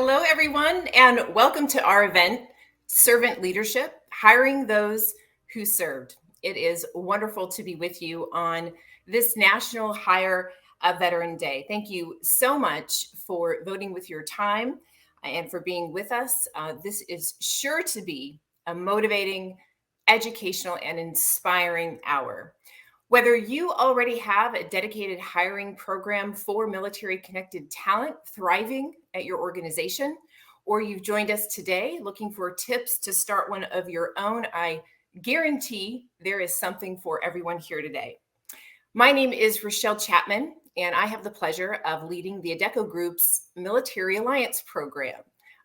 Hello, everyone, and welcome to our event, Servant Leadership, Hiring Those Who Served. It is wonderful to be with you on this National Hire a Veteran Day. Thank you so much for voting with your time and for being with us. This is sure to be a motivating, educational, and inspiring hour. Whether you already have a dedicated hiring program for military-connected talent thriving at your organization, or you've joined us today looking for tips to start one of your own, I guarantee there is something for everyone here today. My name is Rochelle Chapman, and I have the pleasure of leading the Adecco Group's Military Alliance Program,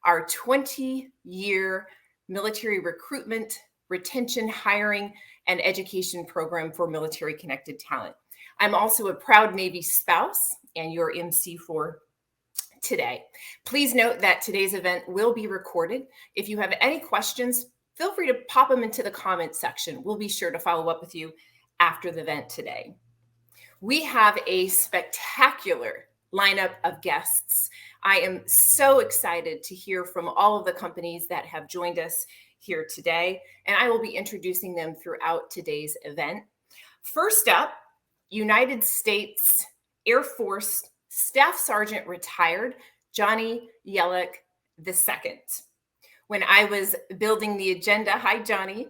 our 20-year military recruitment, retention, hiring, and education program for military-connected talent. I'm also a proud Navy spouse and your MC for today. Please note that today's event will be recorded. If you have any questions, feel free to pop them into the comments section. We'll be sure to follow up with you after the event today. We have a spectacular lineup of guests. I am so excited to hear from all of the companies that have joined us here today, and I will be introducing them throughout today's event. First up, United States Air Force Staff Sergeant retired, Johnny Yellick II. When I was building the agenda, hi Johnny,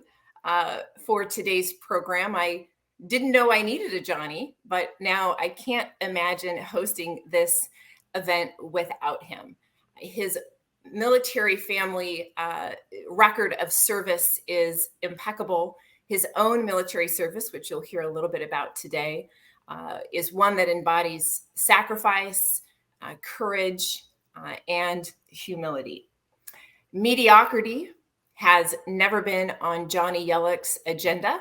for today's program, I didn't know I needed a Johnny, but now I can't imagine hosting this event without him. His military family record of service is impeccable. His own military service, which you'll hear a little bit about today, is one that embodies sacrifice, courage, and humility. Mediocrity has never been on Johnny Yellick's agenda,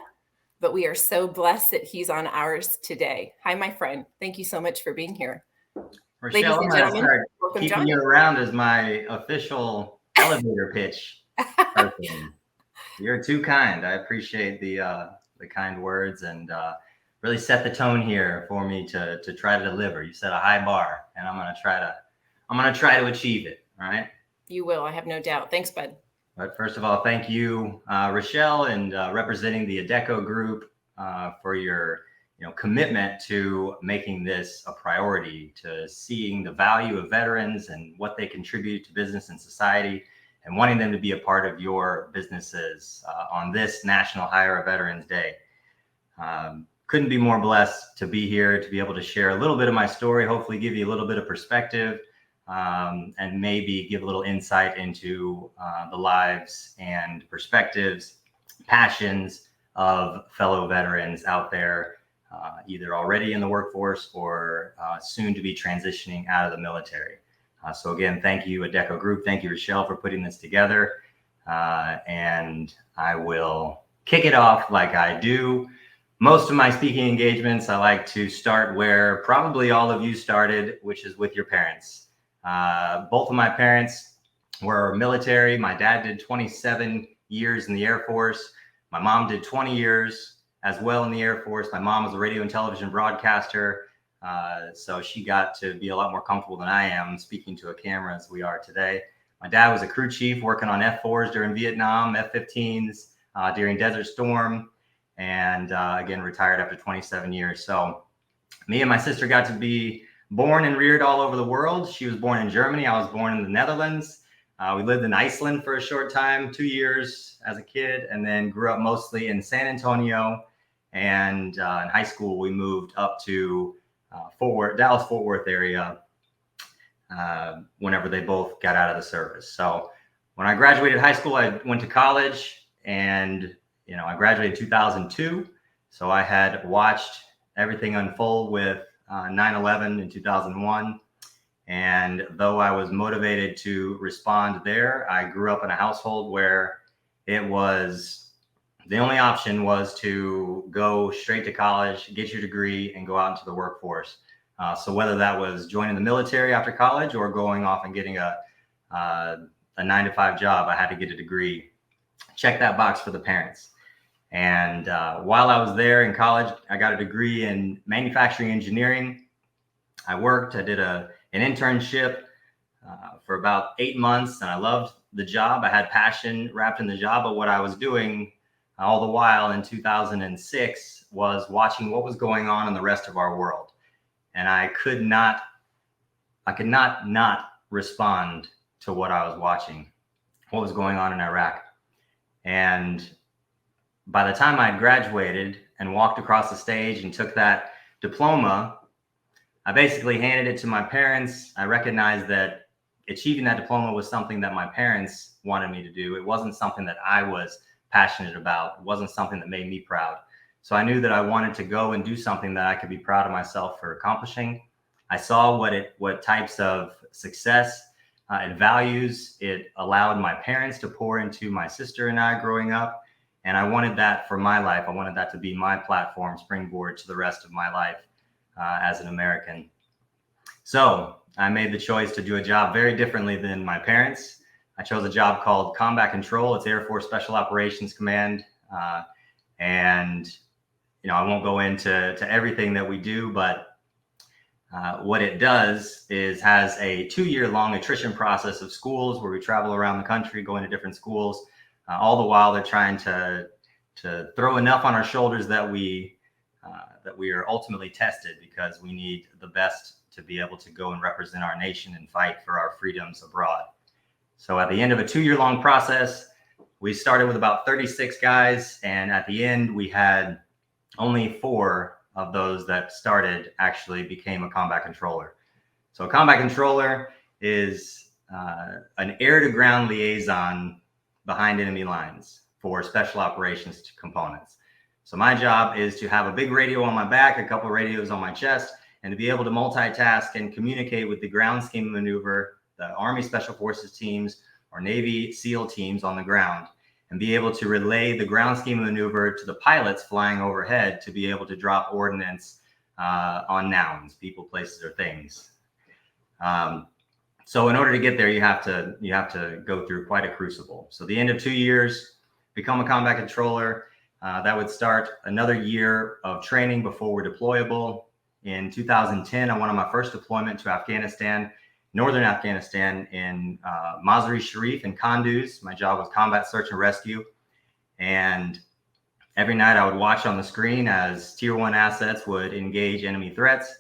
but we are so blessed that he's on ours today. Hi, my friend. Thank you so much for being here. Rochelle, I'm going to start keeping you around as my official elevator pitch person. You're too kind. I appreciate the kind words and really set the tone here for me to try to deliver. You set a high bar, and I'm going to try to achieve it. All right. You will. I have no doubt. Thanks, bud. But first of all, thank you, Rochelle, and representing the Adecco Group for your commitment to making this a priority, to seeing the value of veterans and what they contribute to business and society, and wanting them to be a part of your businesses on this National Hire a Veterans Day. Couldn't be more blessed to be here, to be able to share a little bit of my story, hopefully give you a little bit of perspective, and maybe give a little insight into the lives and perspectives, passions of fellow veterans out there, either already in the workforce or soon to be transitioning out of the military. So again, thank you, Adecco Group. Thank you, Rochelle, for putting this together. And I will kick it off like I do most of my speaking engagements. I like to start where probably all of you started, which is with your parents. Both of my parents were military. My dad did 27 years in the Air Force. My mom did 20 years as well in the Air Force. My mom was a radio and television broadcaster, so she got to be a lot more comfortable than I am speaking to a camera as we are today. My dad was a crew chief working on F-4s during Vietnam, F-15s during Desert Storm, and again, retired after 27 years. So me and my sister got to be born and reared all over the world. She was born in Germany. I was born in the Netherlands. We lived in Iceland for a short time, 2 years as a kid, and then grew up mostly in San Antonio. And in high school, we moved up to Dallas-Fort Worth area whenever they both got out of the service. So when I graduated high school, I went to college, and I graduated in 2002. So I had watched everything unfold with 9/11 in 2001. And though I was motivated to respond there, I grew up in a household where it was the only option was to go straight to college, get your degree, and go out into the workforce. So whether that was joining the military after college or going off and getting a 9-to-5 job, I had to get a degree. Check that box for the parents. And while I was there in college, I got a degree in manufacturing engineering. I did an internship for about 8 months, and I loved the job. I had passion wrapped in the job, but what I was doing all the while in 2006 was watching what was going on in the rest of our world. And I could not respond to what I was watching, what was going on in Iraq. And by the time I had graduated and walked across the stage and took that diploma, I basically handed it to my parents. I recognized that achieving that diploma was something that my parents wanted me to do. It wasn't something that I was passionate about. It wasn't something that made me proud. So I knew that I wanted to go and do something that I could be proud of myself for accomplishing. I saw what types of success and values it allowed my parents to pour into my sister and I growing up. And I wanted that for my life. I wanted that to be my platform, springboard to the rest of my life as an American. So I made the choice to do a job very differently than my parents. I chose a job called Combat Control. It's Air Force Special Operations Command. And, I won't go into everything that we do, but what it does is has a 2-year-long attrition process of schools where we travel around the country, going to different schools. All the while they're trying to throw enough on our shoulders that we are ultimately tested, because we need the best to be able to go and represent our nation and fight for our freedoms abroad. So at the end of a 2-year-long process, we started with about 36 guys, and at the end we had only 4 of those that started actually became a combat controller. So a combat controller is an air-to-ground liaison behind enemy lines for special operations components. So my job is to have a big radio on my back, a couple of radios on my chest, and to be able to multitask and communicate with the ground scheme maneuver, the Army Special Forces teams or Navy SEAL teams on the ground, and be able to relay the ground scheme maneuver to the pilots flying overhead to be able to drop ordnance on nouns, people, places, or things. So in order to get there, you have to go through quite a crucible. So the end of 2 years, become a combat controller. That would start another year of training before we're deployable. In 2010, I went on my first deployment to Afghanistan, northern Afghanistan, in Mazar-e Sharif and Kunduz. My job was combat search and rescue. And every night I would watch on the screen as Tier 1 assets would engage enemy threats.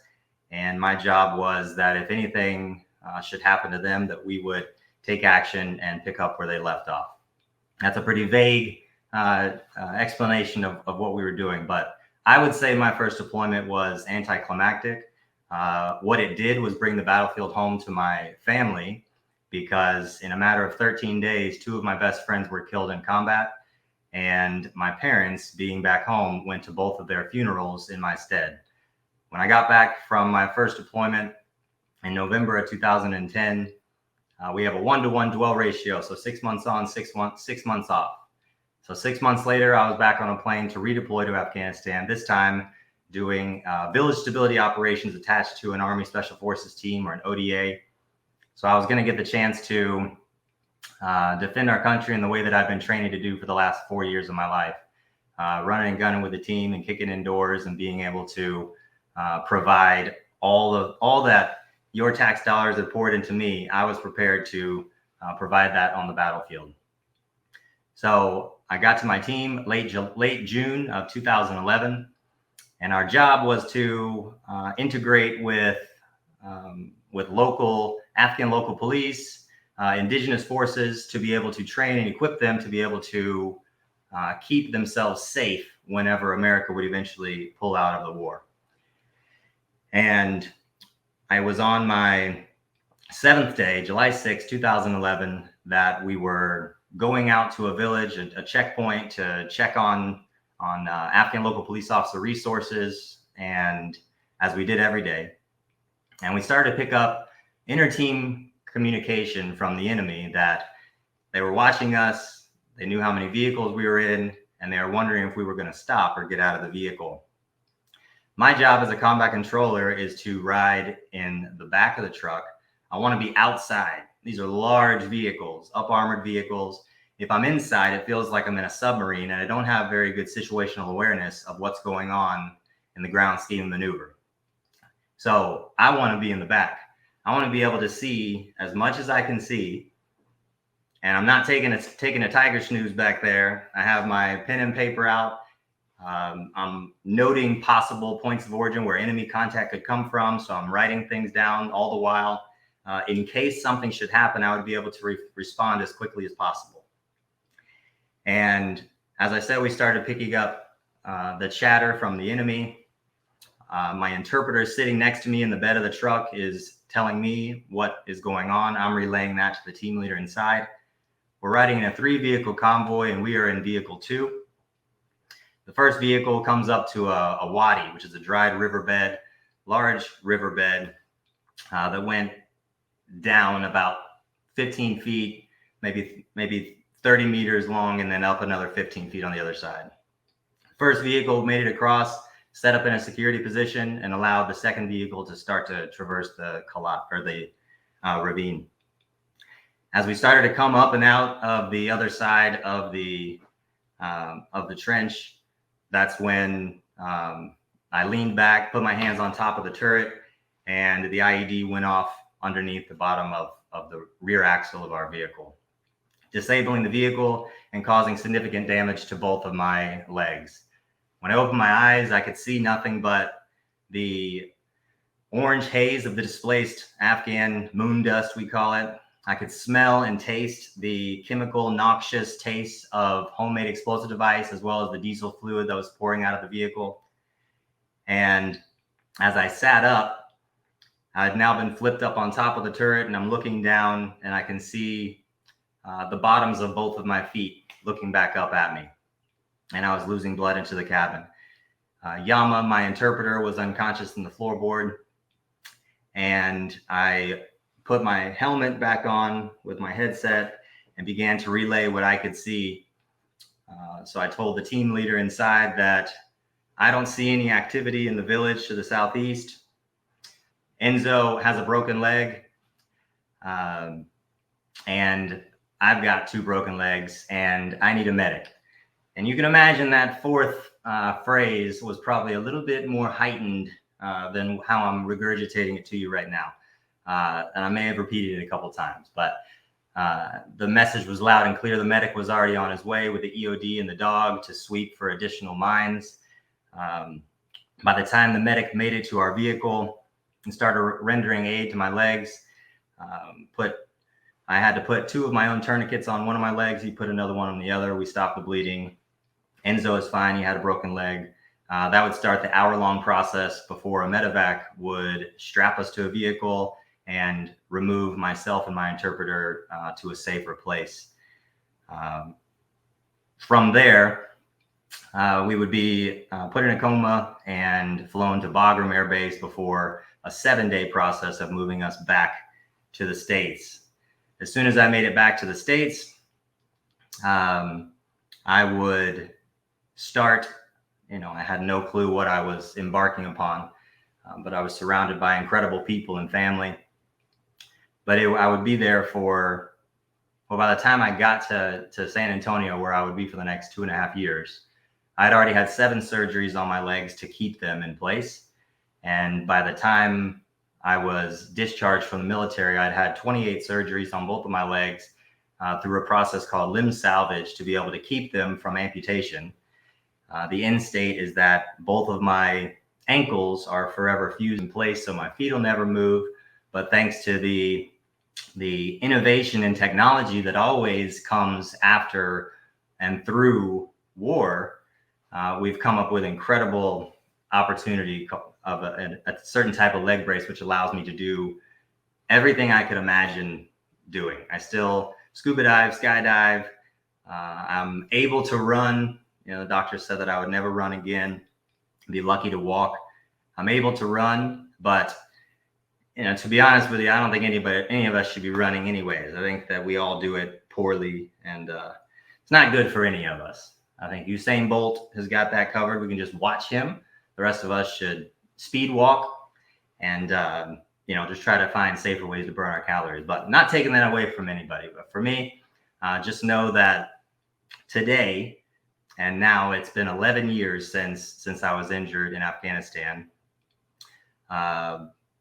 And my job was that if anything should happen to them, that we would take action and pick up where they left off. That's a pretty vague explanation of what we were doing, but I would say my first deployment was anticlimactic. What it did was bring the battlefield home to my family, because in a matter of 13 days, 2 of my best friends were killed in combat, and my parents, being back home, went to both of their funerals in my stead. When I got back from my first deployment in November of 2010, we have a 1-to-1 dwell ratio, so 6 months on, 6 months off. So 6 months later, I was back on a plane to redeploy to Afghanistan, this time doing village stability operations attached to an Army Special Forces team, or an ODA. So I was going to get the chance to defend our country in the way that I've been training to do for the last 4 years of my life, running and gunning with the team and kicking indoors and being able to provide all that your tax dollars have poured into me. I was prepared to provide that on the battlefield. So I got to my team late June of 2011, and our job was to integrate with Afghan local police, indigenous forces, to be able to train and equip them to be able to keep themselves safe whenever America would eventually pull out of the war. And I was on my 7th day, July 6, 2011, that we were going out to a village, a checkpoint, to check on Afghan local police officer resources, and as we did every day. And we started to pick up inter-team communication from the enemy that they were watching us, they knew how many vehicles we were in, and they were wondering if we were going to stop or get out of the vehicle. My job as a combat controller is to ride in the back of the truck. I want to be outside. These are large vehicles, up-armored vehicles. If I'm inside, it feels like I'm in a submarine, and I don't have very good situational awareness of what's going on in the ground scheme maneuver. So I want to be in the back. I want to be able to see as much as I can see. And I'm not taking a tiger snooze back there. I have my pen and paper out. I'm noting possible points of origin where enemy contact could come from. So I'm writing things down all the while. In case something should happen, I would be able to respond as quickly as possible. And as I said, we started picking up the chatter from the enemy. My interpreter is sitting next to me in the bed of the truck, is telling me what is going on. I'm relaying that to the team leader inside. We're riding in a 3-vehicle convoy, and we are in vehicle 2. The first vehicle comes up to a wadi, which is a dried riverbed, large riverbed that went down about 15 feet, maybe 30 meters long, and then up another 15 feet on the other side. First vehicle made it across, set up in a security position, and allowed the second vehicle to start to traverse the ravine. As we started to come up and out of the other side of the trench, that's when I leaned back, put my hands on top of the turret, and the IED went off underneath the bottom of the rear axle of our vehicle, disabling the vehicle and causing significant damage to both of my legs. When I opened my eyes, I could see nothing but the orange haze of the displaced Afghan moon dust, we call it. I could smell and taste the chemical noxious taste of homemade explosive device, as well as the diesel fluid that was pouring out of the vehicle. And as I sat up, I'd now been flipped up on top of the turret, and I'm looking down, and I can see the bottoms of both of my feet looking back up at me. And I was losing blood into the cabin. Yama, my interpreter, was unconscious in the floorboard. And I put my helmet back on with my headset and began to relay what I could see. So I told the team leader inside that I don't see any activity in the village to the southeast. Enzo has a broken leg. And I've got 2 broken legs, and I need a medic. And you can imagine that fourth phrase was probably a little bit more heightened than how I'm regurgitating it to you right now. And I may have repeated it a couple times, but the message was loud and clear. The medic was already on his way with the EOD and the dog to sweep for additional mines. By the time the medic made it to our vehicle and started rendering aid to my legs, I had to put 2 of my own tourniquets on one of my legs. He put another one on the other. We stopped the bleeding. Enzo is fine. He had a broken leg. That would start the hour-long process before a medevac would strap us to a vehicle and remove myself and my interpreter to a safer place. From there, we would be put in a coma and flown to Bagram Air Base before a 7-day process of moving us back to the States. As soon as I made it back to the States, I would start, I had no clue what I was embarking upon, but I was surrounded by incredible people and family. But I would be there by the time I got to San Antonio, where I would be for the next 2.5 years, I'd already had 7 surgeries on my legs to keep them in place. And by the time I was discharged from the military, I'd had 28 surgeries on both of my legs through a process called limb salvage to be able to keep them from amputation. The end state is that both of my ankles are forever fused in place, so my feet will never move. But thanks to the innovation and technology that always comes after and through war, we've come up with incredible opportunity of a certain type of leg brace, which allows me to do everything I could imagine doing. I still scuba dive, skydive. I'm able to run. The doctor said that I would never run again. Be lucky to walk. I'm able to run, but to be honest with you, I don't think any of us should be running anyways. I think that we all do it poorly, and it's not good for any of us. I think Usain Bolt has got that covered. We can just watch him. The rest of us should speed walk and just try to find safer ways to burn our calories, but not taking that away from anybody. But for me, just know that today, and now it's been 11 years since I was injured in Afghanistan.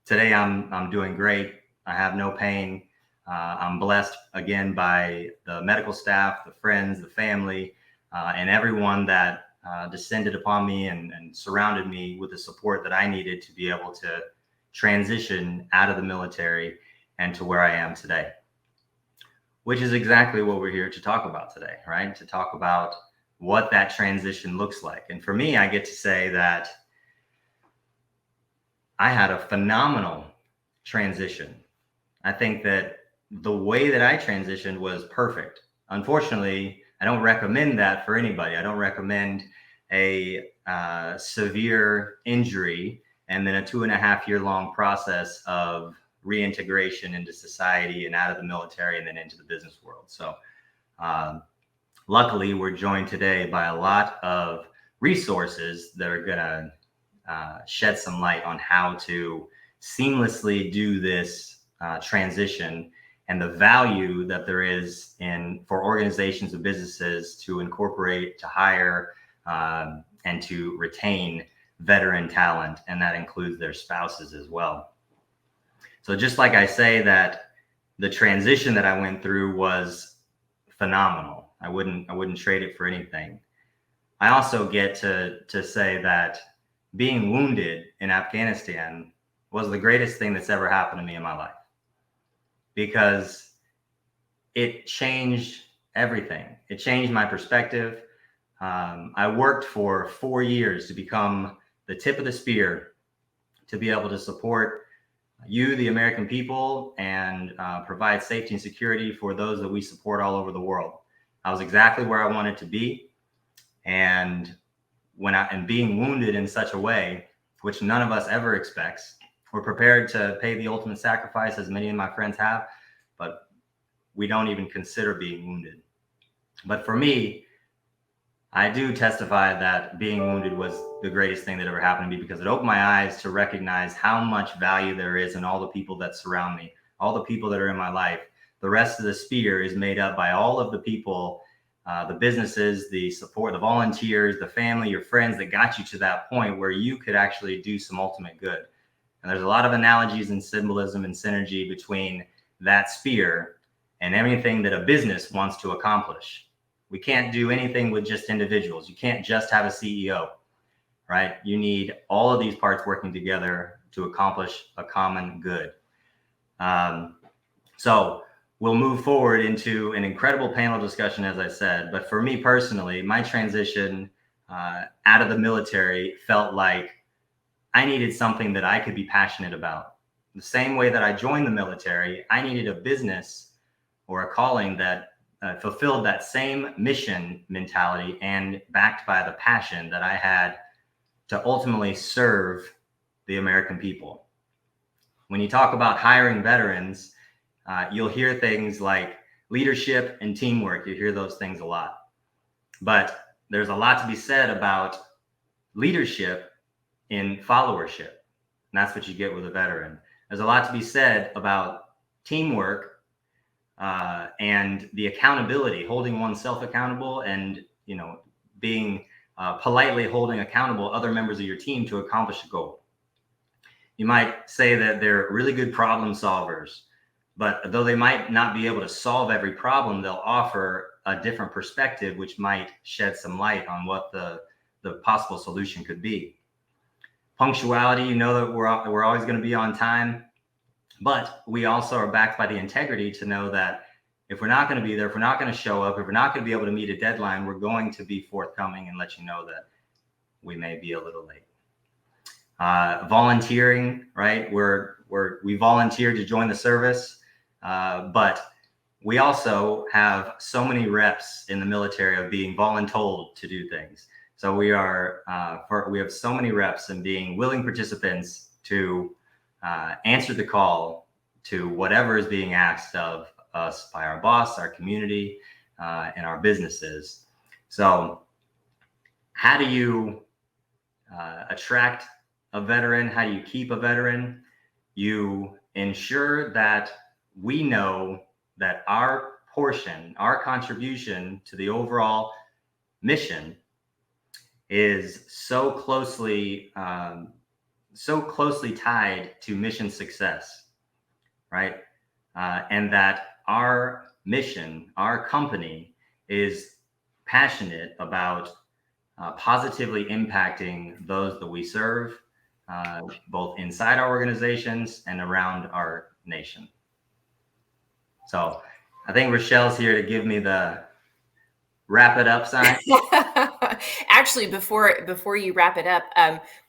Today I'm doing great. I have no pain. I'm blessed again by the medical staff, the friends, the family, and everyone that descended upon me and surrounded me with the support that I needed to be able to transition out of the military and to where I am today, which is exactly what we're here to talk about today, right? To talk about what that transition looks like. And for me, I get to say that I had a phenomenal transition. I think that the way that I transitioned was perfect. Unfortunately, I don't recommend that for anybody. I don't recommend a severe injury and then a 2.5 year long process of reintegration into society and out of the military and then into the business world. So luckily, we're joined today by a lot of resources that are going to shed some light on how to seamlessly do this transition and the value that there is in for organizations and businesses to incorporate, to hire, and to retain veteran talent, and that includes their spouses as well. So just like I say that the transition that I went through was phenomenal, I wouldn't trade it for anything. I also get to say that being wounded in Afghanistan was the greatest thing that's ever happened to me in my life, because it changed everything. It changed my perspective. I worked for 4 years to become the tip of the spear to be able to support you, the American people, and provide safety and security for those that we support all over the world. I was exactly where I wanted to be. And being wounded in such a way, which none of us ever expects, we're prepared to pay the ultimate sacrifice, as many of my friends have, but we don't even consider being wounded. But for me, I do testify that being wounded was the greatest thing that ever happened to me, because it opened my eyes to recognize how much value there is in all the people that surround me, all the people that are in my life. The rest of the spear is made up by all of the people, the businesses, the support, the volunteers, the family, your friends that got you to that point where you could actually do some ultimate good. And there's a lot of analogies and symbolism and synergy between that spear and everything that a business wants to accomplish. We can't do anything with just individuals. You can't just have a CEO, right? You need all of these parts working together to accomplish a common good. So we'll move forward into an incredible panel discussion, as I said. But for me personally, my transition out of the military felt like I needed something that I could be passionate about. The same way that I joined the military, I needed a business or a calling that fulfilled that same mission mentality and backed by the passion that I had to ultimately serve the American people. When you talk about hiring veterans, you'll hear things like leadership and teamwork. You hear those things a lot. But there's a lot to be said about leadership in followership. And that's what you get with a veteran. There's a lot to be said about teamwork and the accountability, holding oneself accountable, and being politely holding accountable other members of your team to accomplish a goal. You might say that they're really good problem solvers, but though they might not be able to solve every problem, they'll offer a different perspective, which might shed some light on what the possible solution could be. Punctuality, that we're always going to be on time, but we also are backed by the integrity to know that if we're not going to be there, if we're not going to show up, if we're not going to be able to meet a deadline, we're going to be forthcoming and let you know that we may be a little late. Volunteering, right? We volunteered to join the service, but we also have so many reps in the military of being voluntold to do things. So we have so many reps and being willing participants to answer the call to whatever is being asked of us by our boss, our community, and our businesses. So how do you attract a veteran? How do you keep a veteran? You ensure that we know that our portion, our contribution to the overall mission is so closely tied to mission success, right? And that our mission, our company, is passionate about positively impacting those that we serve, both inside our organizations and around our nation. So I think Rochelle's here to give me the wrap it up sign. Actually, before you wrap it up,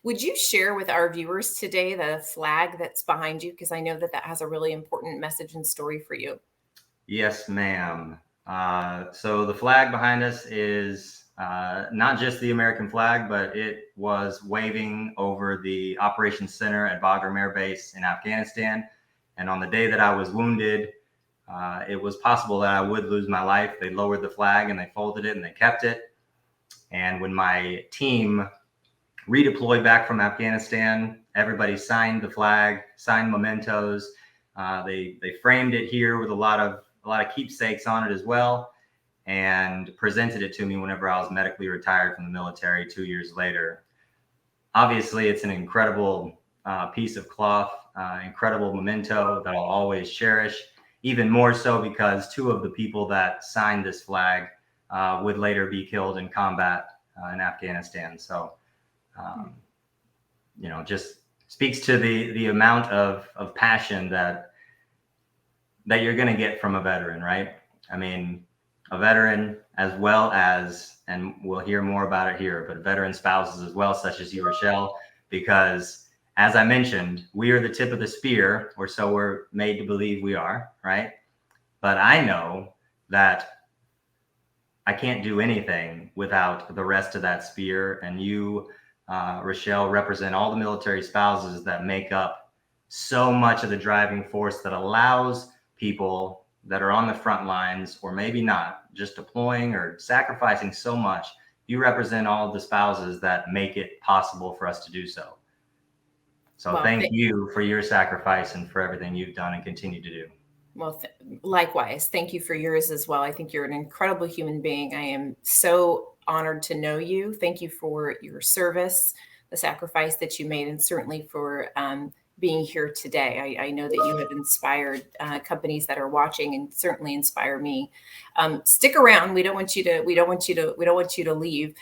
would you share with our viewers today the flag that's behind you? Because I know that has a really important message and story for you. Yes, ma'am. So the flag behind us is not just the American flag, but it was waving over the Operations Center at Bagram Air Base in Afghanistan. And on the day that I was wounded, it was possible that I would lose my life. They lowered the flag and they folded it and they kept it. And when my team redeployed back from Afghanistan, everybody signed the flag, signed mementos. They framed it here with a lot of keepsakes on it as well, and presented it to me whenever I was medically retired from the military 2 years later. Obviously, it's an incredible piece of cloth, incredible memento that I'll always cherish, even more so because two of the people that signed this flag would later be killed in combat in Afghanistan. So, just speaks to the amount of passion that you're going to get from a veteran, right? I mean, a veteran, as well as, and we'll hear more about it here, but veteran spouses as well, such as you, Rochelle, because as I mentioned, we are the tip of the spear, or so we're made to believe we are, right? But I know that I can't do anything without the rest of that spear. And you, Rochelle, represent all the military spouses that make up so much of the driving force that allows people that are on the front lines, or maybe not, just deploying or sacrificing so much. You represent all of the spouses that make it possible for us to do so. So well, thank you for your sacrifice and for everything you've done and continue to do. Well, likewise, thank you for yours as well. I think you're an incredible human being. I am so honored to know you. Thank you for your service, the sacrifice that you made, and certainly for being here today. I know that you have inspired companies that are watching, and certainly inspire me. Stick around. We don't want you to leave.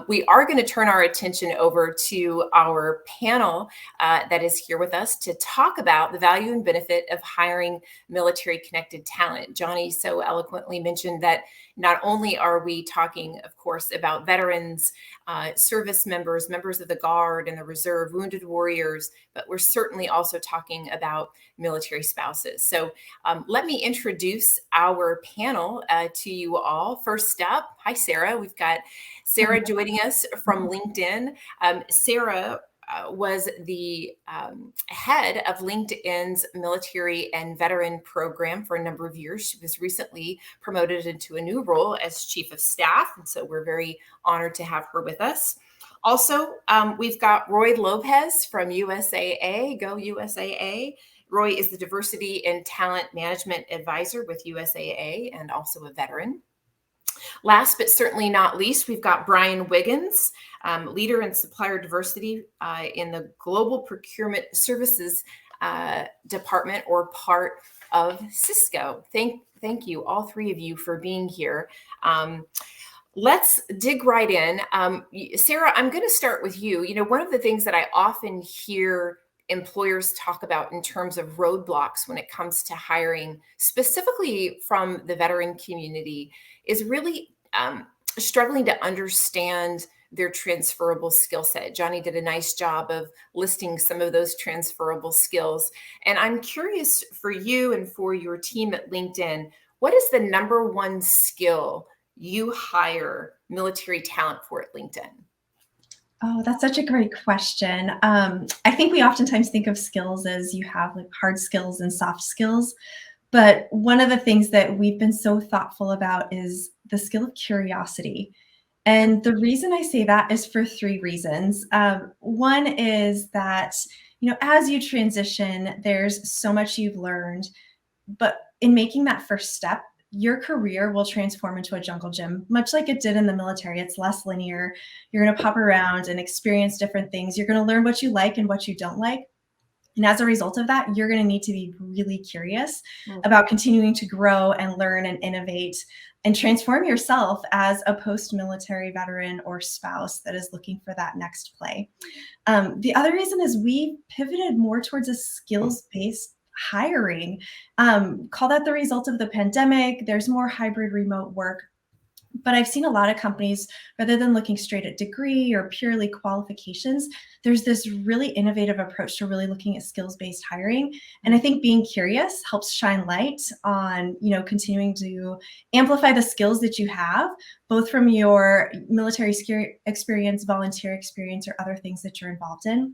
We are going to turn our attention over to our panel that is here with us to talk about the value and benefit of hiring military connected talent. Johnny so eloquently mentioned that not only are we talking, of course, about veterans, service members, members of the Guard and the Reserve, wounded warriors, but we're certainly also talking about military spouses. So let me introduce our panel to you all. First up, hi, Sarah. We've got Sarah joining us from LinkedIn. Sarah was the head of LinkedIn's military and veteran program for a number of years. She was recently promoted into a new role as chief of staff. And so we're very honored to have her with us. Also, we've got Roy Lopez from USAA, Go USAA. Roy is the Diversity and Talent Management Advisor with USAA and also a veteran. Last but certainly not least, we've got Brian Wiggins, leader in supplier diversity in the Global Procurement Services Department, or part of Cisco. Thank you, all three of you, for being here. Let's dig right in. Sarah, I'm going to start with you. You know, one of the things that I often hear employers talk about in terms of roadblocks when it comes to hiring, specifically from the veteran community, is really struggling to understand their transferable skill set. Johnny did a nice job of listing some of those transferable skills. And I'm curious for you and for your team at LinkedIn, what is the number one skill you hire military talent for at LinkedIn? Oh, that's such a great question. I think we oftentimes think of skills as you have like hard skills and soft skills. But one of the things that we've been so thoughtful about is the skill of curiosity. And the reason I say that is for three reasons. One is that, you know, as you transition, there's so much you've learned, but in making that first step, your career will transform into a jungle gym, much like it did in the military. It's less linear. You're going to pop around and experience different things. You're going to learn what you like and what you don't like. And as a result of that, you're going to need to be really curious Mm. about continuing to grow and learn and innovate and transform yourself as a post-military veteran or spouse that is looking for that next play. The other reason is we pivoted more towards a skills-based hiring. Call that the result of the pandemic. There's more hybrid remote work. But I've seen a lot of companies, rather than looking straight at degree or purely qualifications, there's this really innovative approach to really looking at skills-based hiring. And I think being curious helps shine light on, continuing to amplify the skills that you have, both from your military experience, volunteer experience, or other things that you're involved in.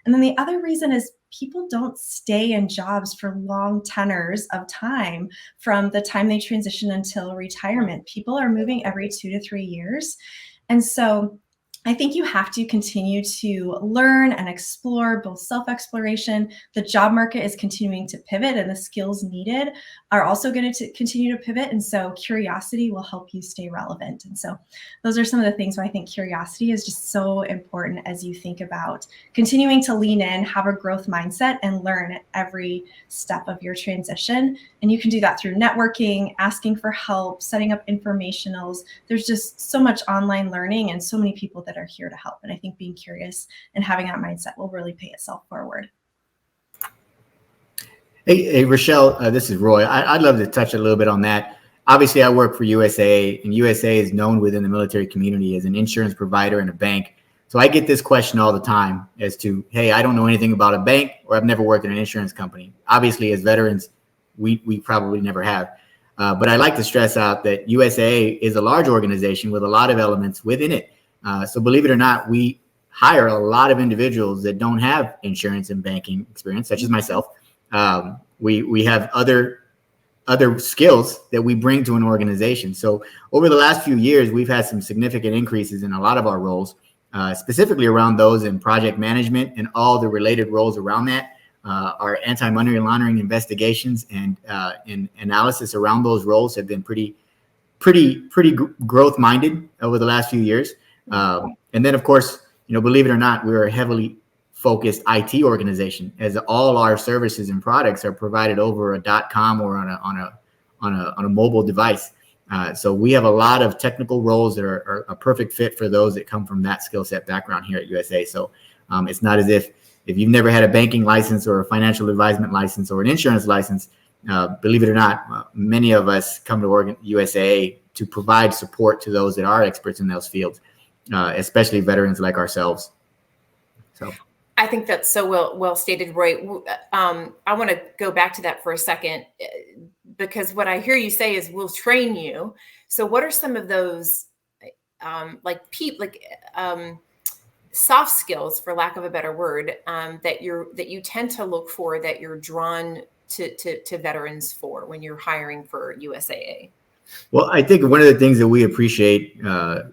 And then the other reason is people don't stay in jobs for long tenors of time from the time they transition until retirement. People are moving every 2 to 3 years. And so I think you have to continue to learn and explore, both self-exploration. The job market is continuing to pivot, and the skills needed are also going to continue to pivot. And so curiosity will help you stay relevant. And so those are some of the things where I think curiosity is just so important as you think about continuing to lean in, have a growth mindset, and learn at every step of your transition. And you can do that through networking, asking for help, setting up informationals. There's just so much online learning and so many people that are here to help. And I think being curious and having that mindset will really pay itself forward. Hey, Rochelle, this is Roy. I'd love to touch a little bit on that. Obviously, I work for USAA, and USAA is known within the military community as an insurance provider and a bank. So I get this question all the time as to, hey, I don't know anything about a bank, or I've never worked in an insurance company. Obviously, as veterans, we probably never have. But I like to stress out that USAA is a large organization with a lot of elements within it. So believe it or not, we hire a lot of individuals that don't have insurance and banking experience, such as myself. We have other skills that we bring to an organization. So over the last few years, we've had some significant increases in a lot of our roles, specifically around those in project management and all the related roles around that. Our anti-money laundering investigations and analysis around those roles have been pretty growth minded over the last few years. And then, of course, believe it or not, we're a heavily focused IT organization, as all our services and products are provided over a .com or on a mobile device. So we have a lot of technical roles that are a perfect fit for those that come from that skill set background here at USA. So it's not as if you've never had a banking license or a financial advisement license or an insurance license, believe it or not, many of us come to USAA to provide support to those that are experts in those fields, especially veterans like ourselves. So I think that's so well stated, Roy. I want to go back to that for a second, because what I hear you say is we'll train you. So what are some of those soft skills, for lack of a better word, that you tend to look for, that you're drawn to veterans for when you're hiring for USAA? Well, I think one of the things that we appreciate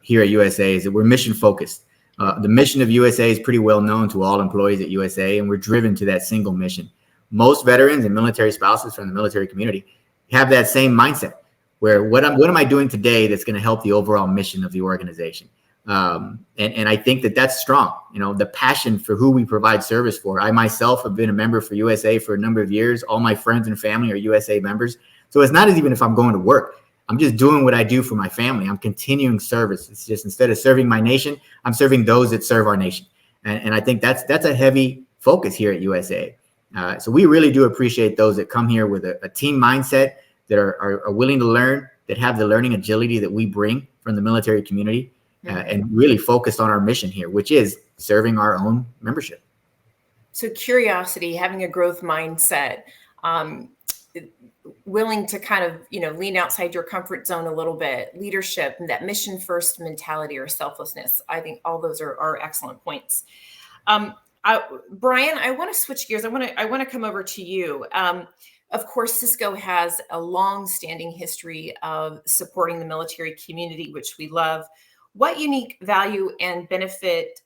here at USA is that we're mission focused. The mission of USA is pretty well known to all employees at USA, and we're driven to that single mission. Most veterans and military spouses from the military community have that same mindset, where what am I doing today that's going to help the overall mission of the organization? And I think that's strong. The passion for who we provide service for. I myself have been a member for USA for a number of years. All my friends and family are USA members. So it's not as even if I'm going to work. I'm just doing what I do for my family. I'm continuing service. It's just, instead of serving my nation, I'm serving those that serve our nation. And I think that's a heavy focus here at USA. So we really do appreciate those that come here with a team mindset, that are willing to learn, that have the learning agility that we bring from the military community, and really focused on our mission here, which is serving our own membership. So curiosity, having a growth mindset, willing to kind of, lean outside your comfort zone a little bit, leadership, and that mission first mentality or selflessness. I think all those are excellent points. Brian, I want to switch gears. I want to come over to you. Of course, Cisco has a long-standing history of supporting the military community, which we love. What unique value and benefit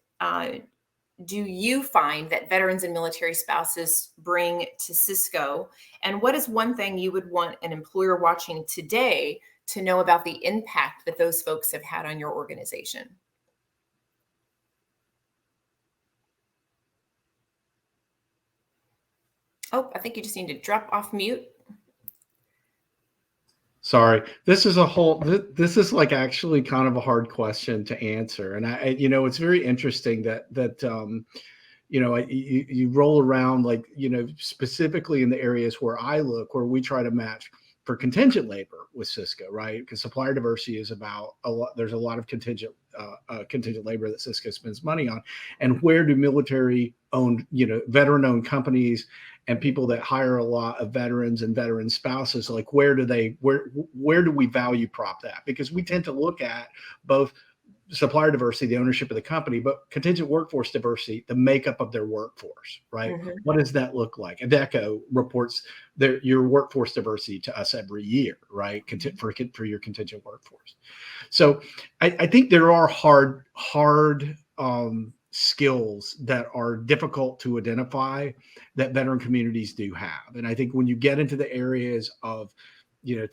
do you find that veterans and military spouses bring to Cisco? And what is one thing you would want an employer watching today to know about the impact that those folks have had on your organization? Oh, I think you just need to drop off mute. Sorry, this is a whole. This is like actually kind of a hard question to answer, and it's very interesting that you roll around like specifically in the areas where I look, where we try to match for contingent labor with Cisco, right? Because supplier diversity is about a lot. There's a lot of contingent labor that Cisco spends money on, and where do military-owned, veteran-owned companies and people that hire a lot of veterans and veteran spouses, like where do we value prop that? Because we tend to look at both supplier diversity, the ownership of the company, but contingent workforce diversity, the makeup of their workforce, right? Mm-hmm. What does that look like? Adecco reports your workforce diversity to us every year, right? For your contingent workforce. So I think there are hard skills that are difficult to identify that veteran communities do have. And I think when you get into the areas of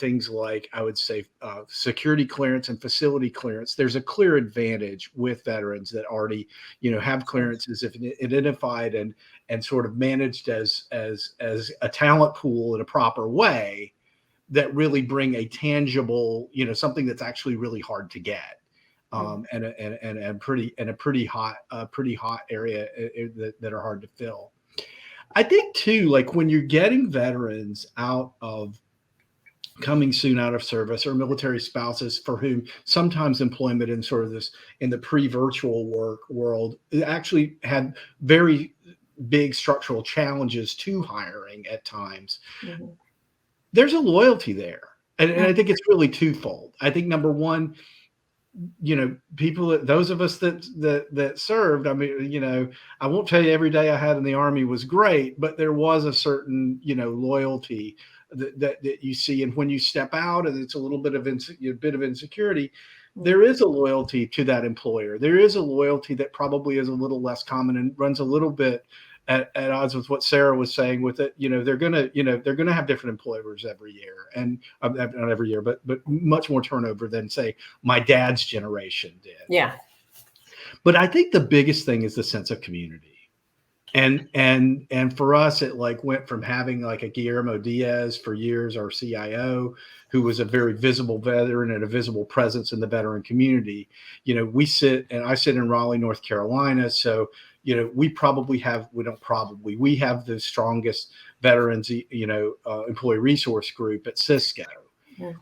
things like, I would say, security clearance and facility clearance, there's a clear advantage with veterans that already, have clearances if identified and sort of managed as a talent pool in a proper way that really bring a tangible, something that's actually really hard to get. And a pretty hot area that are hard to fill. I think too, like when you're getting veterans coming soon out of service, or military spouses for whom sometimes employment in sort of this in the pre-virtual work world actually had very big structural challenges to hiring at times. Mm-hmm. There's a loyalty there, and I think it's really twofold. I think number one, those of us that served, I mean, I won't tell you every day I had in the Army was great, but there was a certain, loyalty that you see. And when you step out and it's a little bit of insecurity, there is a loyalty to that employer. There is a loyalty that probably is a little less common and runs a little bit at odds with what Sarah was saying with it. They're gonna have different employers every year, and not every year, but much more turnover than say my dad's generation did. Yeah. But I think the biggest thing is the sense of community. And for us, it like went from having like a Guillermo Diaz for years, our CIO, who was a very visible veteran and a visible presence in the veteran community. I sit in Raleigh, North Carolina. So, we have the strongest veterans, employee resource group at Cisco,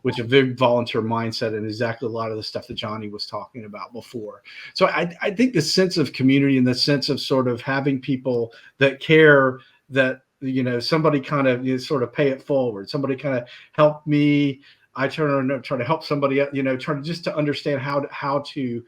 which is a very volunteer mindset and exactly a lot of the stuff that Johnny was talking about before. So I think the sense of community and the sense of sort of having people that care, that, somebody kind of sort of pay it forward. Somebody kind of help me. I try to help somebody, trying just to understand how to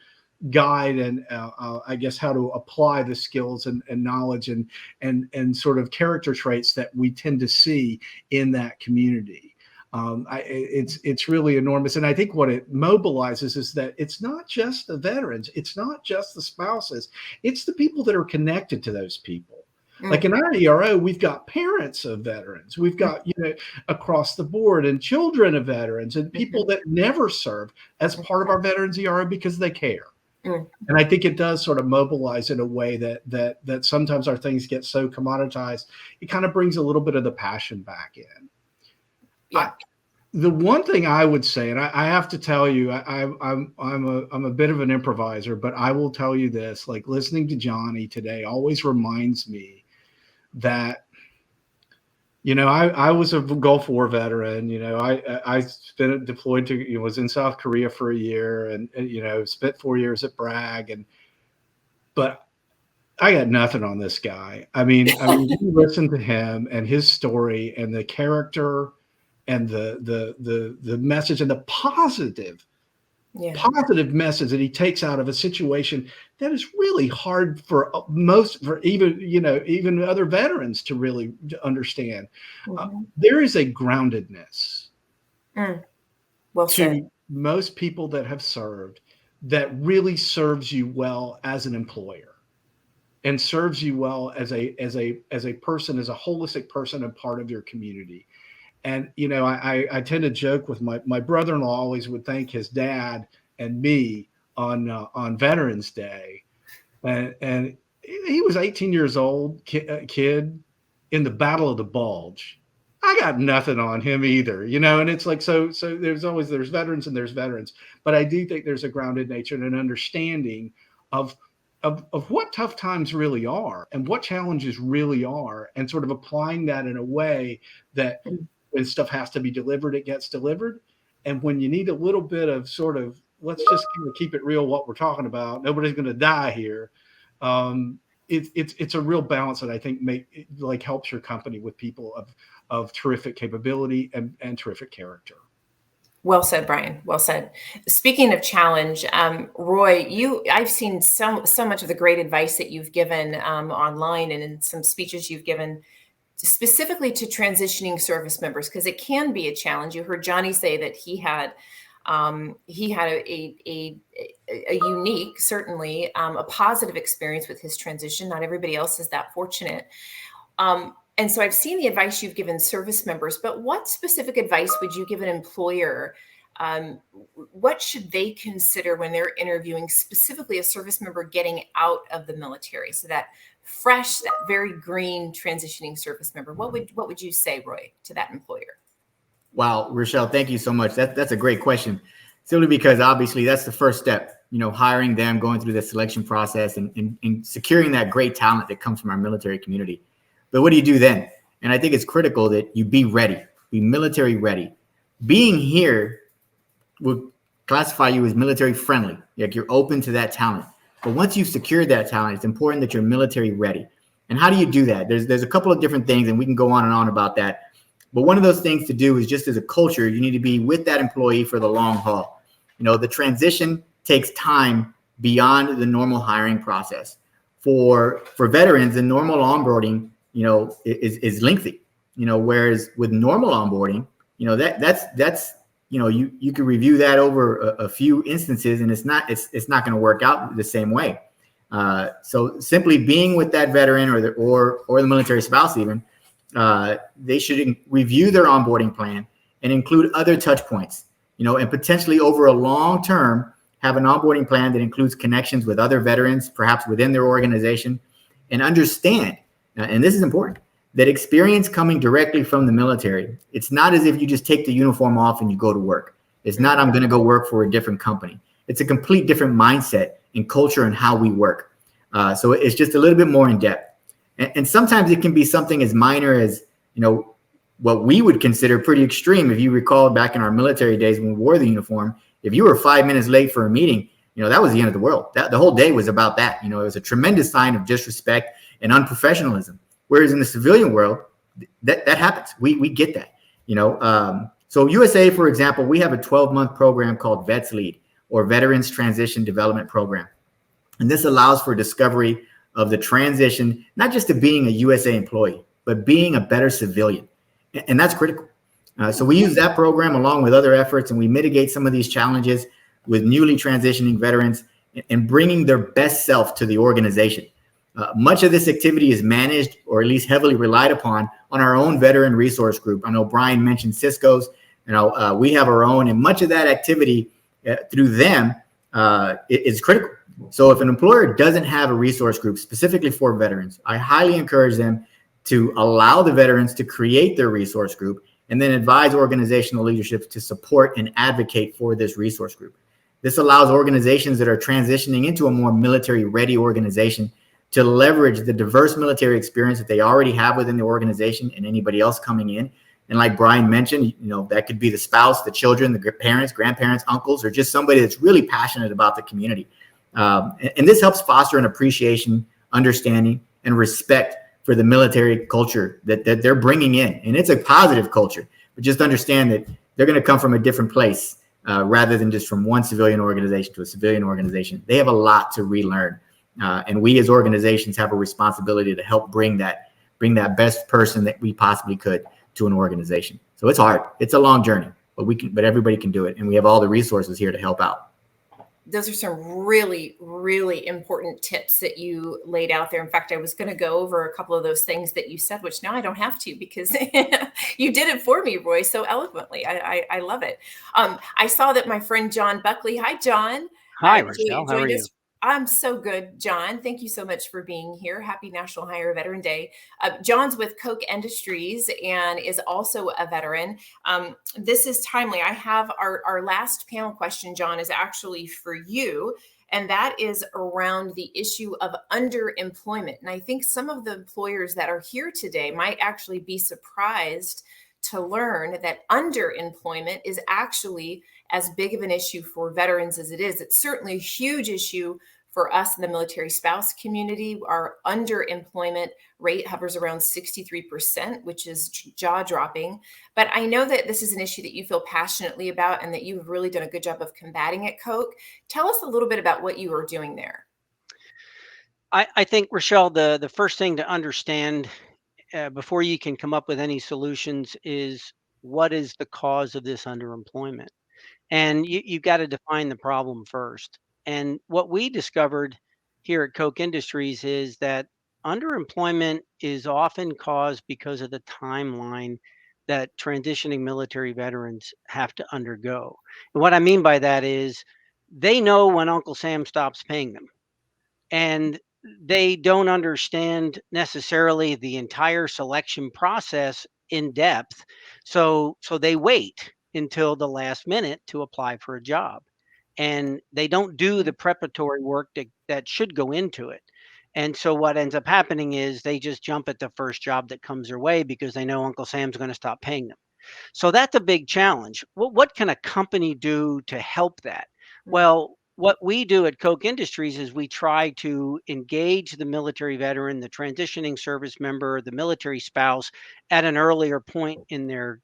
guide and I guess how to apply the skills and knowledge and sort of character traits that we tend to see in that community. It's really enormous. And I think what it mobilizes is that it's not just the veterans, it's not just the spouses, it's the people that are connected to those people. Like in our ERO, we've got parents of veterans, we've got, across the board, and children of veterans and people that never served as part of our veterans ERO because they care. And I think it does sort of mobilize in a way that sometimes our things get so commoditized, it kind of brings a little bit of the passion back in. Yeah. The one thing I would say, and I have to tell you, I'm a bit of an improviser, but I will tell you this: like listening to Johnny today always reminds me that, I was a Gulf War veteran. I spent deployed to, was in South Korea for a year, and spent 4 years at Bragg, but I got nothing on this guy. I mean, you listen to him and his story and the character and the message and the positive message that he takes out of a situation that is really hard for even other veterans to really understand. There is a groundedness to most people that have served that really serves you well as an employer and serves you well as a person, as a holistic person and part of your community. And, I tend to joke with my brother-in-law always would thank his dad and me on Veterans Day. And he was 18 years old, kid. in the Battle of the Bulge, I got nothing on him either, and it's like, so there's veterans and there's veterans, but I do think there's a grounded nature and an understanding of what tough times really are and what challenges really are, and sort of applying that in a way that when stuff has to be delivered, it gets delivered. And when you need a little bit of sort of, let's just kind of keep it real, what we're talking about, nobody's going to die here. It's a real balance that I think helps your company with people of terrific capability and terrific character. Well said, Brian. Well said. Speaking of challenge, Roy, I've seen so much of the great advice that you've given online and in some speeches you've given specifically to transitioning service members, because it can be a challenge. You heard Johnny say that he had a unique, certainly a positive experience with his transition. Not everybody else is that fortunate. And so I've seen the advice you've given service members, but what specific advice would you give an employer? What should they consider when they're interviewing specifically a service member getting out of the military? So that fresh, that very green transitioning service member, what would you say, Roy, to that employer? Wow, Rochelle, thank you so much. That's a great question. Simply because obviously that's the first step, hiring them, going through the selection process and securing that great talent that comes from our military community. But what do you do then? And I think it's critical that you be ready, be military ready. Being here will classify you as military friendly, like you're open to that talent. But once you've secured that talent, it's important that you're military ready. And how do you do that? There's a couple of different things, and we can go on and on about that. But one of those things to do is, just as a culture, you need to be with that employee for the long haul. The transition takes time beyond the normal hiring process. For veterans, the normal onboarding is lengthy, whereas with normal onboarding, that's you can review that over a few instances, and it's not going to work out the same way. So simply being with that veteran or the military spouse, even, they should review their onboarding plan and include other touch points, and potentially over a long term have an onboarding plan that includes connections with other veterans, perhaps within their organization, and understand. And this is important, that experience coming directly from the military, it's not as if you just take the uniform off and you go to work. It's not, I'm going to go work for a different company. It's a complete different mindset and culture and how we work. So it's just a little bit more in depth. And sometimes it can be something as minor as, what we would consider pretty extreme. If you recall back in our military days when we wore the uniform, if you were 5 minutes late for a meeting, that was the end of the world. The whole day was about that. It was a tremendous sign of disrespect and unprofessionalism. Whereas in the civilian world, that happens. We get that, So USA, for example, we have a 12-month program called Vets Lead, or Veterans Transition Development Program. And this allows for discovery of the transition, not just to being a USA employee, but being a better civilian. And that's critical. So we use that program along with other efforts, and we mitigate some of these challenges with newly transitioning veterans and bringing their best self to the organization. Much of this activity is managed, or at least heavily relied upon, on our own veteran resource group. I know Brian mentioned Cisco's. We have our own, and much of that activity through them is critical. So if an employer doesn't have a resource group specifically for veterans, I highly encourage them to allow the veterans to create their resource group and then advise organizational leadership to support and advocate for this resource group. This allows organizations that are transitioning into a more military-ready organization to leverage the diverse military experience that they already have within the organization and anybody else coming in. And like Brian mentioned, that could be the spouse, the children, the parents, grandparents, uncles, or just somebody that's really passionate about the community. And this helps foster an appreciation, understanding, and respect for the military culture that they're bringing in. And it's a positive culture, but just understand that they're going to come from a different place rather than just from one civilian organization to a civilian organization. They have a lot to relearn. And we as organizations have a responsibility to help bring that best person that we possibly could to an organization. So it's hard. It's a long journey, but everybody can do it. And we have all the resources here to help out. Those are some really, really important tips that you laid out there. In fact, I was going to go over a couple of those things that you said, which now I don't have to because you did it for me, Roy, so eloquently. I love it. I saw that my friend John Buckley. Hi, John. Hi, Rochelle. How are you? I'm so good, John. Thank you so much for being here. Happy National Hire Veteran Day. John's with Koch Industries and is also a veteran. This is timely. I have our last panel question, John, is actually for you. And that is around the issue of underemployment. And I think some of the employers that are here today might actually be surprised to learn that underemployment is actually as big of an issue for veterans as it is. It's certainly a huge issue for us in the military spouse community. Our underemployment rate hovers around 63%, which is jaw dropping. But I know that this is an issue that you feel passionately about and that you've really done a good job of combating at Koch. Tell us a little bit about what you are doing there. I think, Rochelle, the first thing to understand before you can come up with any solutions is what is the cause of this underemployment? And you've got to define the problem first. And what we discovered here at Koch Industries is that underemployment is often caused because of the timeline that transitioning military veterans have to undergo. And what I mean by that is they know when Uncle Sam stops paying them. And they don't understand necessarily the entire selection process in depth. So they wait until the last minute to apply for a job. And they don't do the preparatory work that should go into it. And so what ends up happening is they just jump at the first job that comes their way because they know Uncle Sam's going to stop paying them. So that's a big challenge. What can a company do to help that? Well, what we do at Koch Industries is we try to engage the military veteran, the transitioning service member, the military spouse at an earlier point in their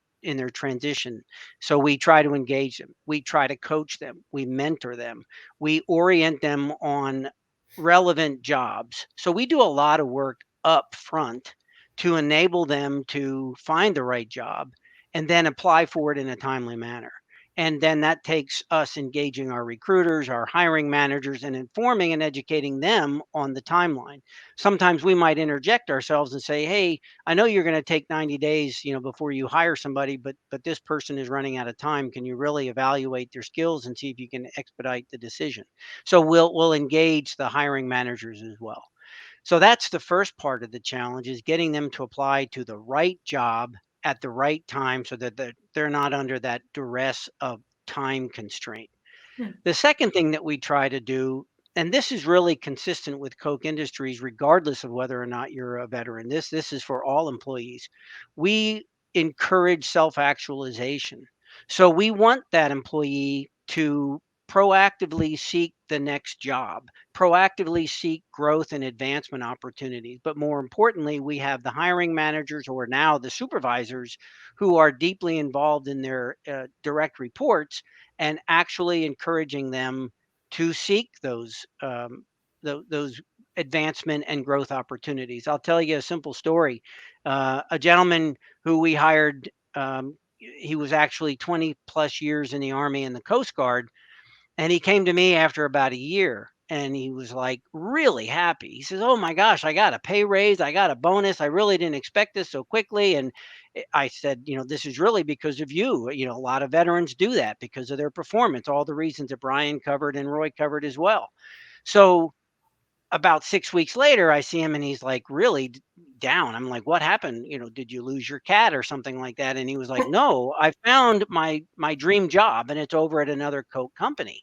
transition. So we try to engage them. We try to coach them. We mentor them. We orient them on relevant jobs. So we do a lot of work up front to enable them to find the right job and then apply for it in a timely manner. And then that takes us engaging our recruiters, our hiring managers, and informing and educating them on the timeline. Sometimes we might interject ourselves and say, hey, I know you're going to take 90 days, before you hire somebody, but this person is running out of time. Can you really evaluate their skills and see if you can expedite the decision? So we'll engage the hiring managers as well. So that's the first part of the challenge, is getting them to apply to the right job at the right time so that they're not under that duress of time constraint. The second thing that we try to do, and this is really consistent with Koch Industries, regardless of whether or not you're a veteran, this is for all employees. We encourage self-actualization. So we want that employee to proactively seek the next job, proactively seek growth and advancement opportunities. But more importantly, we have the hiring managers, or now the supervisors, who are deeply involved in their direct reports and actually encouraging them to seek those advancement and growth opportunities. I'll tell you a simple story. A gentleman who we hired, he was actually 20 plus years in the Army and the Coast Guard. And he came to me after about a year and he was like really happy. He says, oh my gosh, I got a pay raise. I got a bonus. I really didn't expect this so quickly. And I said, this is really because of you. A lot of veterans do that because of their performance, all the reasons that Brian covered and Roy covered as well. So about 6 weeks later, I see him and he's like really down. I'm like, what happened? Did you lose your cat or something like that? And he was like, no, I found my dream job and it's over at another Koch company.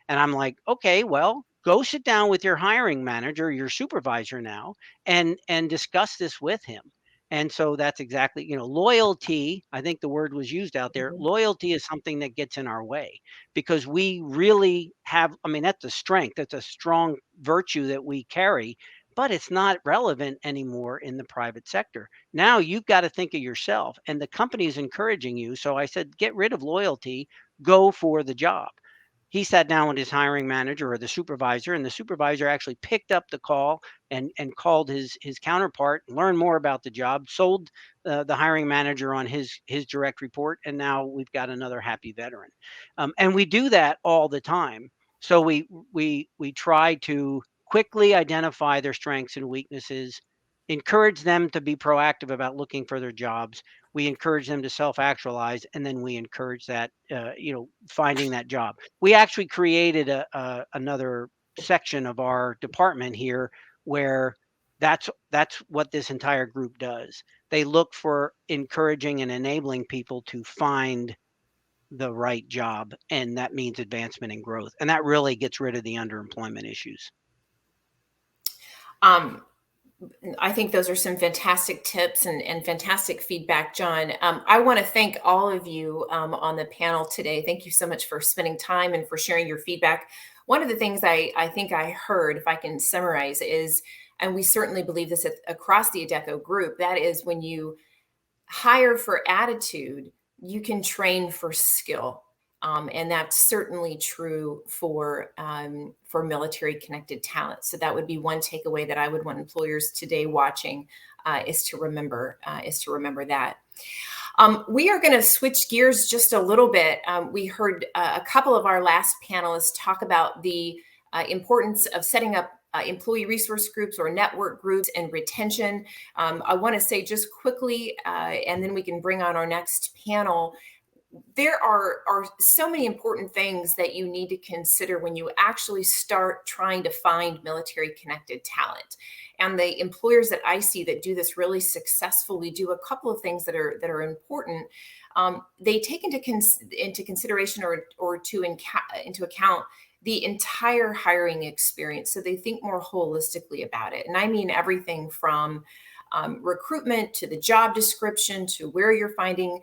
And I'm like, okay, well, go sit down with your hiring manager, your supervisor now, and discuss this with him. And so that's exactly, loyalty. I think the word was used out there. Loyalty is something that gets in our way because we really have, that's a strength. That's a strong virtue that we carry, but it's not relevant anymore in the private sector. Now you've got to think of yourself, and the company is encouraging you. So I said, get rid of loyalty, go for the job. He sat down with his hiring manager or the supervisor, and the supervisor actually picked up the call and called his counterpart, learned more about the job, sold the hiring manager on his direct report, and now we've got another happy veteran. And we do that all the time. So we try to quickly identify their strengths and weaknesses, encourage them to be proactive about looking for their jobs. We encourage them to self-actualize, and then we encourage that, finding that job. We actually created another section of our department here where that's what this entire group does. They look for encouraging and enabling people to find the right job, and that means advancement and growth. And that really gets rid of the underemployment issues. I think those are some fantastic tips and fantastic feedback, John. I want to thank all of you on the panel today. Thank you so much for spending time and for sharing your feedback. One of the things I think I heard, if I can summarize, is, and we certainly believe this across the Adecco group, that is when you hire for attitude, you can train for skill. And that's certainly true for military connected talent. So that would be one takeaway that I would want employers today watching is to remember that. We are going to switch gears just a little bit. We heard a couple of our last panelists talk about the importance of setting up employee resource groups or network groups and retention. I want to say just quickly, and then we can bring on our next panel. There are so many important things that you need to consider when you actually start trying to find military connected talent. And the employers that I see that do this really successfully do a couple of things that are important. They take into consideration or into account the entire hiring experience. So they think more holistically about it. And I mean everything from recruitment to the job description to where you're finding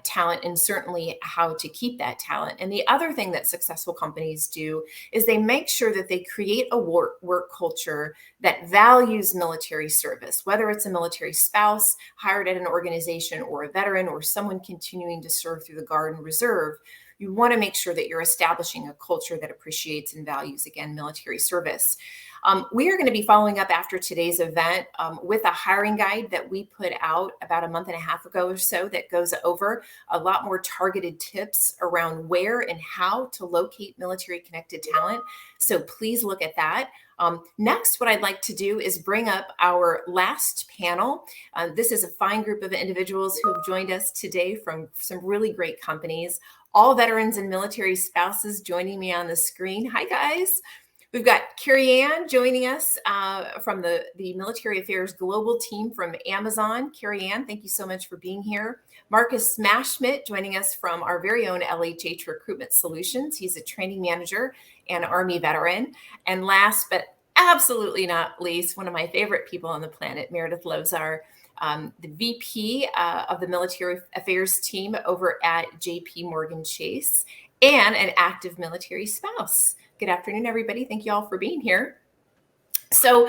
talent, and certainly how to keep that talent. And the other thing that successful companies do is they make sure that they create a work culture that values military service, whether it's a military spouse hired at an organization or a veteran or someone continuing to serve through the Guard and Reserve. You want to make sure that you're establishing a culture that appreciates and values, again, military service. We are going to be following up after today's event with a hiring guide that we put out about a month and a half ago or so that goes over a lot more targeted tips around where and how to locate military connected talent. So please look at that. Next, what I'd like to do is bring up our last panel. This is a fine group of individuals who have joined us today from some really great companies, all veterans and military spouses joining me on the screen. Hi, guys. We've got Carrie Ann joining us from the Military Affairs Global team from Amazon. Carrie Ann, thank you so much for being here. Marcus Smashschmidt joining us from our very own LHH Recruitment Solutions. He's a training manager and Army veteran. And last but absolutely not least, one of my favorite people on the planet, Meredith Lozar, the VP of the Military Affairs team over at JP Morgan Chase, and an active military spouse. Good afternoon, everybody. Thank you all for being here. So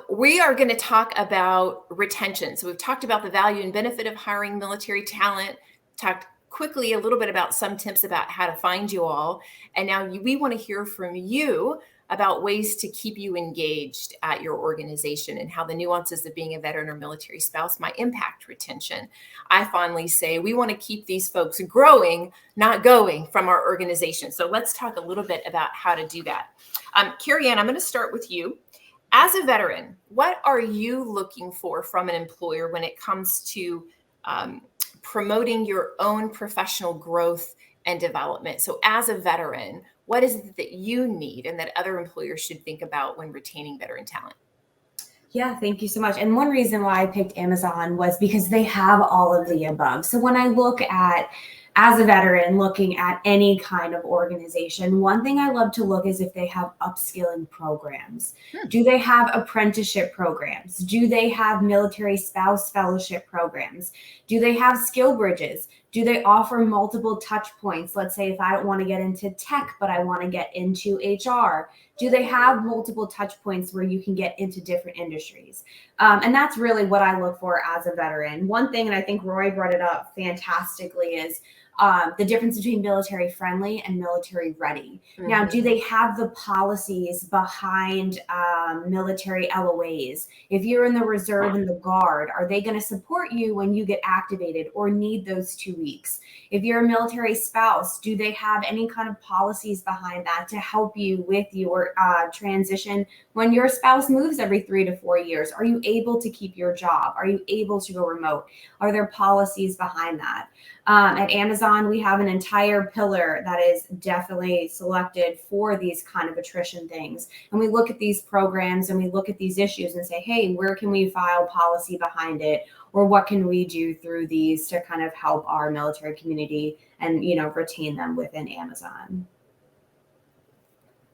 we are going to talk about retention. So we've talked about the value and benefit of hiring military talent, talked quickly a little bit about some tips about how to find you all. And now we want to hear from you about ways to keep you engaged at your organization and how the nuances of being a veteran or military spouse might impact retention. I fondly say we want to keep these folks growing, not going from our organization. So let's talk a little bit about how to do that. Carrie Ann, I'm going to start with you. As a veteran, what are you looking for from an employer when it comes to promoting your own professional growth and development? So as a veteran, what is it that you need and that other employers should think about when retaining veteran talent? Yeah, thank you so much. And one reason why I picked Amazon was because they have all of the above. So when I look at, as a veteran, looking at any kind of organization, one thing I love to look is if they have upskilling programs. Do they have apprenticeship programs? Do they have military spouse fellowship programs? Do they have skill bridges? Do they offer multiple touch points? Let's say if I don't want to get into tech, but I want to get into HR, do they have multiple touch points where you can get into different industries? And that's really what I look for as a veteran. One thing, and I think Roy brought it up fantastically, is the difference between military friendly and military ready. Mm-hmm. Now, do they have the policies behind military LOAs? If you're in the reserve and the Guard, are they going to support you when you get activated or need those 2 weeks? If you're a military spouse, do they have any kind of policies behind that to help you with your transition when your spouse moves every 3 to 4 years? Are you able to keep your job? Are you able to go remote? Are there policies behind that? At Amazon, Amazon, we have an entire pillar that is definitely selected for these kind of attrition things. And we look at these programs and we look at these issues and say, hey, where can we file policy behind it? Or what can we do through these to kind of help our military community and, retain them within Amazon?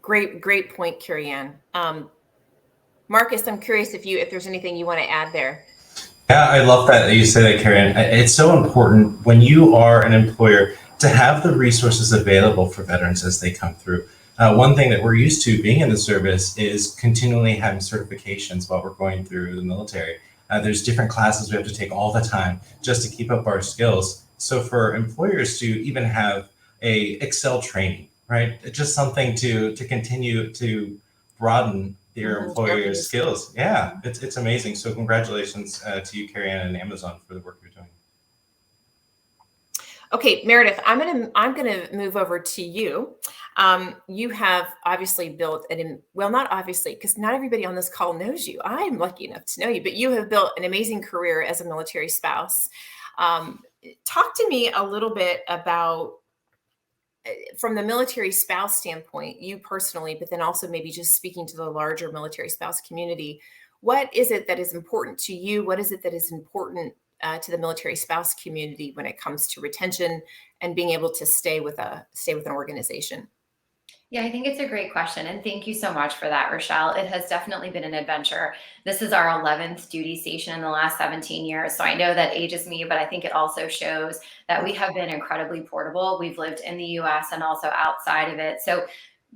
Great point, Carrie Ann. Marcus, I'm curious if there's anything you want to add there. Yeah, I love that you say that, Karen. It's so important when you are an employer to have the resources available for veterans as they come through. One thing that we're used to being in the service is continually having certifications while we're going through the military. There's different classes we have to take all the time just to keep up our skills. So for employers to even have a Excel training, right? It's just something to continue to broaden your employer's skills. Yeah, it's amazing. So congratulations to you, Carrie Ann, and Amazon for the work you're doing. Okay, Meredith, I'm gonna move over to you. You have obviously built not obviously, because not everybody on this call knows you. I'm lucky enough to know you, but you have built an amazing career as a military spouse. Talk to me a little bit about, from the military spouse standpoint, you personally, but then also maybe just speaking to the larger military spouse community, what is it that is important to you? What is it that is important to the military spouse community when it comes to retention and being able to stay with an organization? Yeah, I think it's a great question. And thank you so much for that, Rochelle. It has definitely been an adventure. This is our 11th duty station in the last 17 years. So I know that ages me, but I think it also shows that we have been incredibly portable. We've lived in the US and also outside of it. So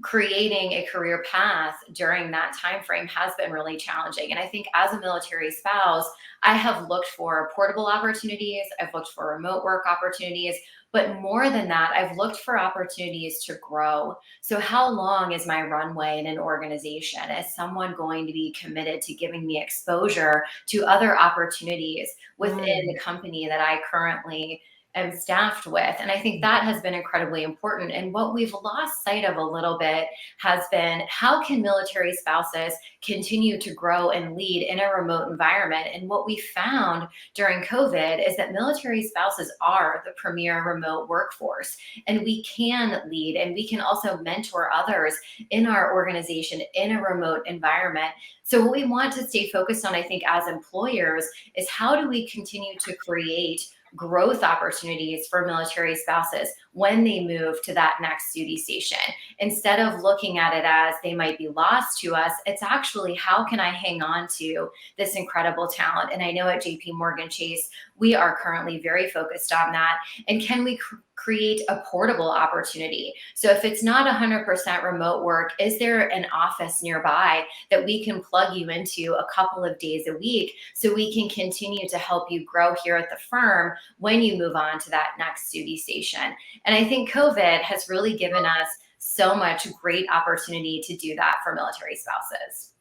creating a career path during that time frame has been really challenging. And I think as a military spouse, I have looked for portable opportunities. I've looked for remote work opportunities. But more than that, I've looked for opportunities to grow. So how long is my runway in an organization? Is someone going to be committed to giving me exposure to other opportunities within the company that I currently am staffed with? And I think that has been incredibly important. And what we've lost sight of a little bit has been, how can military spouses continue to grow and lead in a remote environment? And what we found during COVID is that military spouses are the premier remote workforce, and we can lead and we can also mentor others in our organization in a remote environment. So what we want to stay focused on, I think, as employers, is how do we continue to create growth opportunities for military spouses when they move to that next duty station. Instead of looking at it as they might be lost to us, it's actually, how can I hang on to this incredible talent? And I know at JP Morgan Chase, we are currently very focused on that. And can we create a portable opportunity? So if it's not 100% remote work, is there an office nearby that we can plug you into a couple of days a week so we can continue to help you grow here at the firm when you move on to that next duty station? And I think COVID has really given us so much great opportunity to do that for military spouses.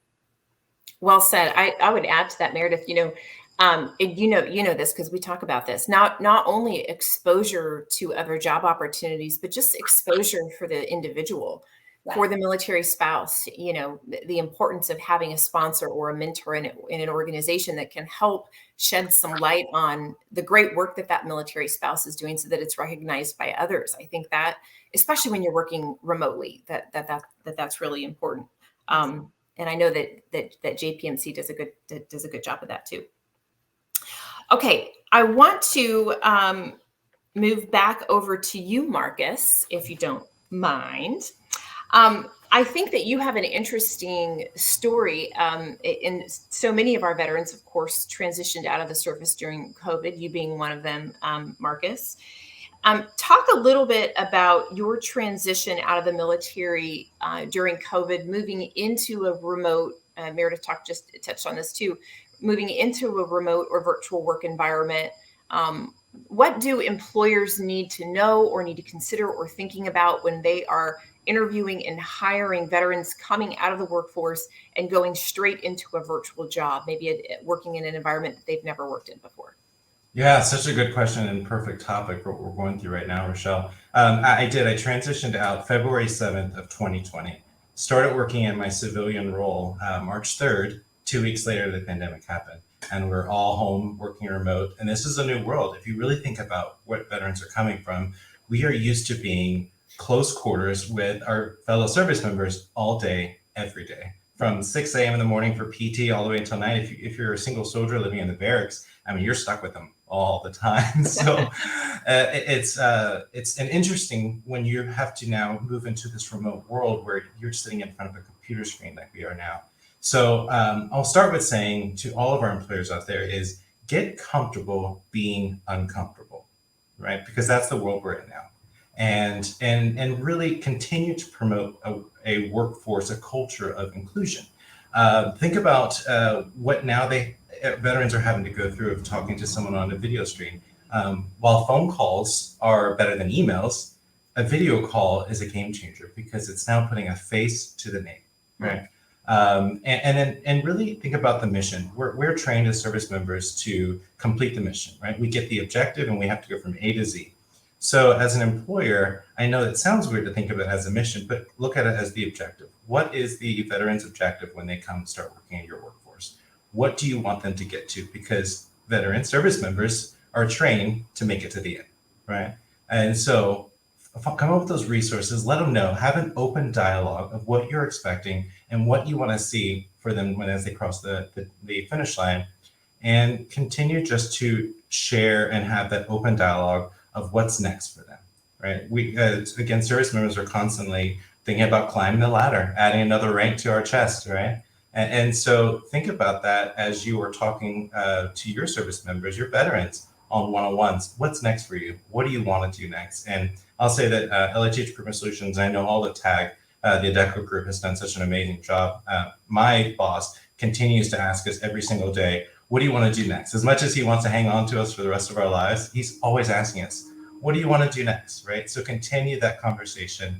Well said. I would add to that, Meredith. You know this because we talk about this. Not only exposure to other job opportunities, but just exposure for the individual, for the military spouse. The importance of having a sponsor or a mentor in an organization that can help shed some light on the great work that military spouse is doing, so that it's recognized by others. I think that, especially when you're working remotely, that's really important. And I know that JPMC does a good job of that too. Okay, I want to move back over to you, Marcus, if you don't mind. I think that you have an interesting story. And so many of our veterans, of course, transitioned out of the service during COVID, you being one of them, Marcus. Talk a little bit about your transition out of the military during COVID, moving into a remote, Meredith touched on this too, moving into a remote or virtual work environment. What do employers need to know or need to consider or thinking about when they are interviewing and hiring veterans coming out of the workforce and going straight into a virtual job, maybe working in an environment that they've never worked in before? Yeah, such a good question and perfect topic for what we're going through right now, Rochelle. I transitioned out February 7th of 2020, started working in my civilian role March 3rd. 2 weeks later, the pandemic happened, and we're all home working remote. And this is a new world. If you really think about what veterans are coming from, we are used to being close quarters with our fellow service members all day, every day, from 6 a.m. in the morning for PT all the way until night. If you're a single soldier living in the barracks, I mean, you're stuck with them all the time. So it's an interesting when you have to now move into this remote world where you're sitting in front of a computer screen like we are now. So I'll start with saying to all of our employers out there is get comfortable being uncomfortable, right? Because that's the world we're in now. And really continue to promote a workforce, a culture of inclusion. Think about what now veterans are having to go through of talking to someone on a video stream. While phone calls are better than emails, a video call is a game changer because it's now putting a face to the name, right? And really think about the mission. We're trained as service members to complete the mission, right? We get the objective and we have to go from A to Z. So as an employer, I know it sounds weird to think of it as a mission, but look at it as the objective. What is the veteran's objective when they come start working in your workforce? What do you want them to get to? Because veteran service members are trained to make it to the end, right? And so come up with those resources, let them know, have an open dialogue of what you're expecting and what you want to see for them as they cross the finish line, and continue just to share and have that open dialogue of what's next for them, right? We, again, service members are constantly thinking about climbing the ladder, adding another rank to our chest, right? And so think about that as you are talking to your service members, your veterans on one-on-ones. What's next for you? What do you want to do next? And I'll say that LHH Recruitment Solutions, I know all the TAG, the Adecco Group has done such an amazing job. My boss continues to ask us every single day, what do you want to do next? As much as he wants to hang on to us for the rest of our lives, he's always asking us, what do you want to do next, right? So continue that conversation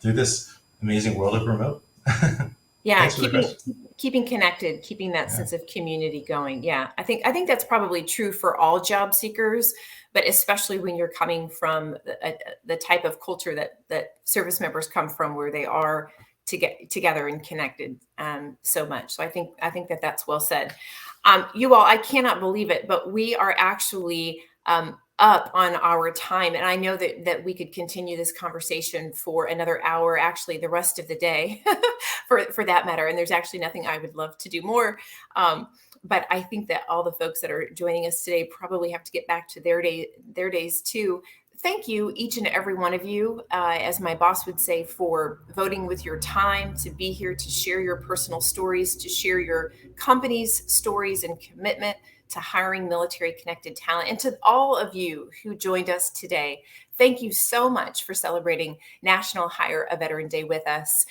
through this amazing world of remote. Yeah, keeping connected, keeping that sense of community going. Yeah, I think that's probably true for all job seekers, but especially when you're coming from the type of culture that service members come from, where they are to get together and connected so much. So I think that's well said. You all, I cannot believe it, but we are actually up on our time. And I know that we could continue this conversation for another hour, actually the rest of the day for that matter. And there's actually nothing I would love to do more. But I think that all the folks that are joining us today probably have to get back to their days too. Thank you, each and every one of you, as my boss would say, for voting with your time to be here, to share your personal stories, to share your company's stories and commitment to hiring military connected talent. And to all of you who joined us today, thank you so much for celebrating National Hire a Veteran Day with us.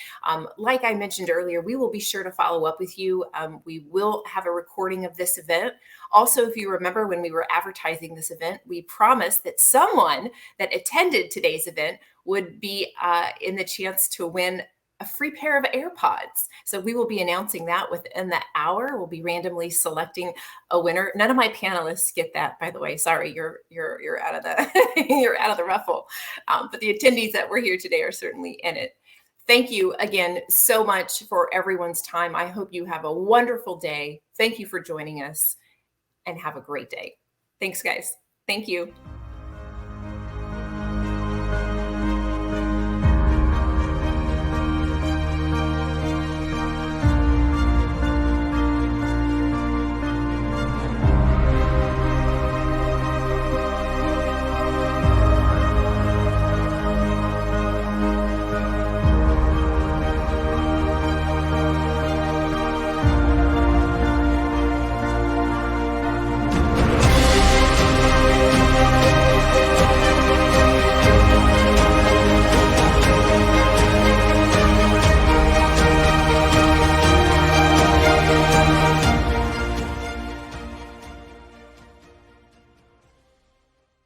Like I mentioned earlier, we will be sure to follow up with you. We will have a recording of this event. Also, if you remember when we were advertising this event, we promised that someone that attended today's event would be in the chance to win a free pair of AirPods. So we will be announcing that within the hour. We'll be randomly selecting a winner. None of my panelists get that, by the way. Sorry, you're out of the you're out of the ruffle. But the attendees that were here today are certainly in it. Thank you again so much for everyone's time. I hope you have a wonderful day. Thank you for joining us, and have a great day. Thanks, guys. Thank you.